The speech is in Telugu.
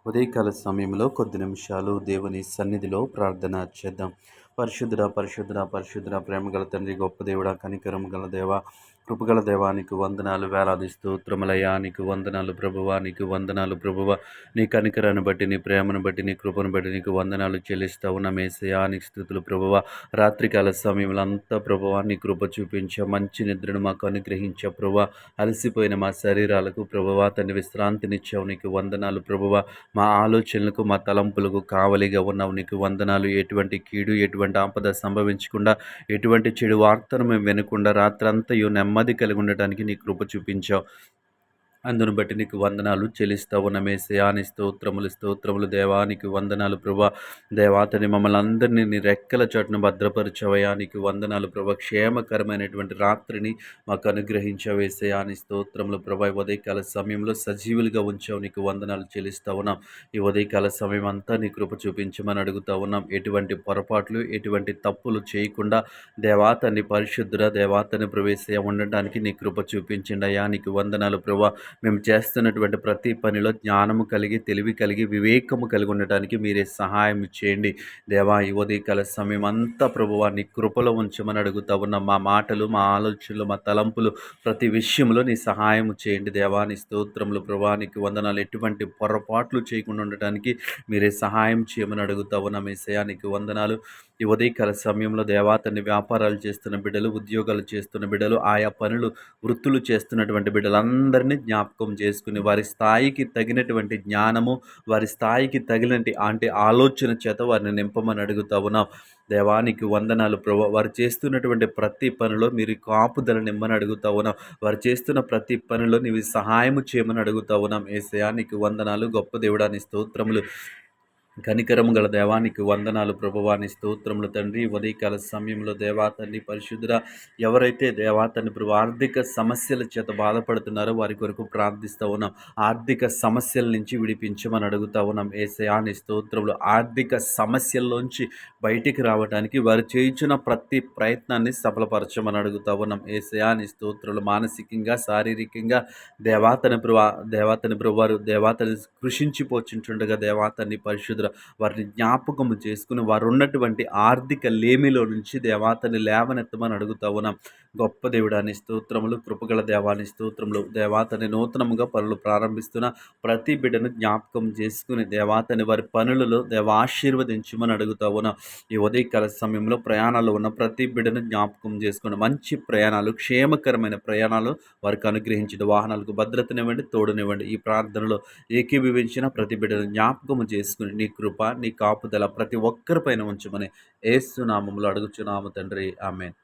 ఉదయకాల సమయంలో కొద్ది నిమిషాలు దేవుని సన్నిధిలో ప్రార్థన చేద్దాం. పరిశుద్ధుడా, పరిశుద్ధుడా, పరిశుద్ధుడా, ప్రేమగల తండ్రి, గొప్ప దేవుడా, కనికరం గల దేవ, కృపగల దేవానికి వందనాలు, వేలాది స్తోత్రములయ్యా. నీకు వందనాలు ప్రభువా, నీకు వందనాలు ప్రభువా. నీ కనికరాన్ని బట్టి, నీ ప్రేమను బట్టి, నీ కృపను బట్టి నీకు వందనాలు చెల్లిస్తా ఉన్న యేసయ్యా, నీకు స్తుతులు ప్రభువా. రాత్రికాల సమయంలో అంతా ప్రభువా నీ కృప చూపించా, మంచి నిద్రను మాకు అనుగ్రహించా ప్రభువా. అలసిపోయిన మా శరీరాలకు ప్రభువా తండ్రి విశ్రాంతినిచ్చావు, నీకు వందనాలు ప్రభువా. మా ఆలోచనలకు, మా తలంపులకు కావలిగా ఉన్నావు, నీకు వందనాలు. ఎటువంటి కీడు, ఎటువంటి ఆపద సంభవించకుండా, ఎటువంటి చెడు వార్తను మేము వినకుండా రాత్రంతయు నెమ్మది కలిగి ఉండటానికి నీ కృప చూపించావు. అందును బట్టి నీకు వందనాలు చెల్లిస్తా ఉన్నాం యేసయ్యా. నీ స్తోత్రములు స్తోత్రములు దేవానికి వందనాలు ప్రభా. దేవాతని మమ్మల్ని అందరినీ నీ రెక్కల చాటున భద్రపరచవయ్యా. నీకు వందనాలు ప్రభా. క్షేమకరమైనటువంటి రాత్రిని మాకు అనుగ్రహించావు యేసయ్యా. నీ స్తోత్రములు ప్రభా. ఈ ఉదయకాల సమయంలో సజీవులుగా ఉంచావు, నీకు వందనాలు చెల్లిస్తా ఉన్నాం. ఈ ఉదయకాల సమయం అంతా నీ కృప చూపించమని అడుగుతా ఉన్నాం. ఎటువంటి పొరపాట్లు, ఎటువంటి తప్పులు చేయకుండా దేవాతని పరిశుద్ధుడ, దేవాతని ప్రవేశ ఉండటానికి నీ కృప చూపించండి అయ్యా. నీకు వందనాలు ప్రభా. మేము చేస్తున్నటువంటి ప్రతి పనిలో జ్ఞానము కలిగి, తెలివి కలిగి, వివేకము కలిగి ఉండటానికి మీరే సహాయం చేయండి దేవా. ఈ ఉదయకాల సమయం అంతా ప్రభువా నీ కృపలో ఉంచమని అడుగుతా ఉన్నాం. మా మాటలు, మా ఆలోచనలు, మా తలంపులు, ప్రతి విషయంలో నీ సహాయం చేయండి దేవా. నీ స్తోత్రములు ప్రభా. నీకు వందనాలు. ఎటువంటి పొరపాట్లు చేయకుండా ఉండటానికి మీరే సహాయం చేయమని అడుగుతా ఉన్నాం యేసయ్యా. నీకు వందనాలు. ఈ ఉదయకాల సమయంలో దేవాతని వ్యాపారాలు చేస్తున్న బిడ్డలు, ఉద్యోగాలు చేస్తున్న బిడ్డలు, ఆయా పనులు, వృత్తులు చేస్తున్నటువంటి బిడ్డలందరినీ జ్ఞాపకం చేసుకుని వారి స్థాయికి తగినటువంటి జ్ఞానము, వారి స్థాయికి తగినటువంటి ఆలోచన చేత వారిని నింపమని అడుగుతా ఉన్నాం. దేవానికి వందనాలు ప్రభు. వారు చేస్తున్నటువంటి ప్రతి పనిలో మీరు కాపుదల నిమ్మని అడుగుతా ఉన్నాం. వారు చేస్తున్న ప్రతి పనిలో నీవు సహాయము చేయమని అడుగుతా ఉన్నాం యేసయ్యా. నీకు వందనాలు. గొప్ప దేవుడాని స్తోత్రములు. కనికరము గల దేవానికి వందనాలు ప్రభువాని స్తోత్రములు తండ్రి. ఉదయకాల సమయంలో దేవా తండ్రి పరిశుద్ధుడా, ఎవరైతే దేవా తండ్రి ప్రభు ఆర్థిక సమస్యల చేత బాధపడుతున్నారో వారి కొరకు ప్రార్థిస్తూ ఉన్నాం. ఆర్థిక సమస్యల నుంచి విడిపించమని అడుగుతా ఉన్నాం యేసయ్యా. నీ స్తోత్రములు. ఆర్థిక సమస్యల్లోంచి బయటికి రావడానికి వారు చేయించిన ప్రతి ప్రయత్నాన్ని సఫలపరచమని అడుగుతా ఉన్నాం యేసయ్యా. నీ స్తోత్రములు. మానసికంగా, శారీరకంగా దేవాతని ప్రభు వారు దేవాతని కృషించిపోచుంటుండగా దేవాతని పరిశుద్ధ వారిని జ్ఞాపకము చేసుకుని వారు ఉన్నటువంటి ఆర్థిక లేమిలో నుంచి దేవాతని లేవనెత్తమని అడుగుతా ఉన్నాం. గొప్ప దేవుడాని స్తోత్రములు. కృపగల దేవాని స్తోత్రములు. దేవాతని నూతనముగా పనులు ప్రారంభిస్తున్న ప్రతి బిడ్డను జ్ఞాపకం చేసుకుని దేవాతని వారి పనులలో ఆశీర్వదించమని అడుగుతా ఉన్నాం. ఈ ఉదయకాల సమయంలో ప్రయాణాలు ఉన్న ప్రతి బిడ్డను జ్ఞాపకం చేసుకుని మంచి ప్రయాణాలు, క్షేమకరమైన ప్రయాణాలు వారికి అనుగ్రహించిన వాహనాలకు భద్రతనివ్వండి, తోడునివ్వండి. ఈ ప్రార్థనలో ఏకీభవించిన ప్రతి బిడ్డను జ్ఞాపకము చేసుకుని నీ కృప, నీ కాపుదల ప్రతి ఒక్కరిపైన ఉంచమని యేసు నామములో అడుగుచున్నాము తండ్రి. ఆమేన్.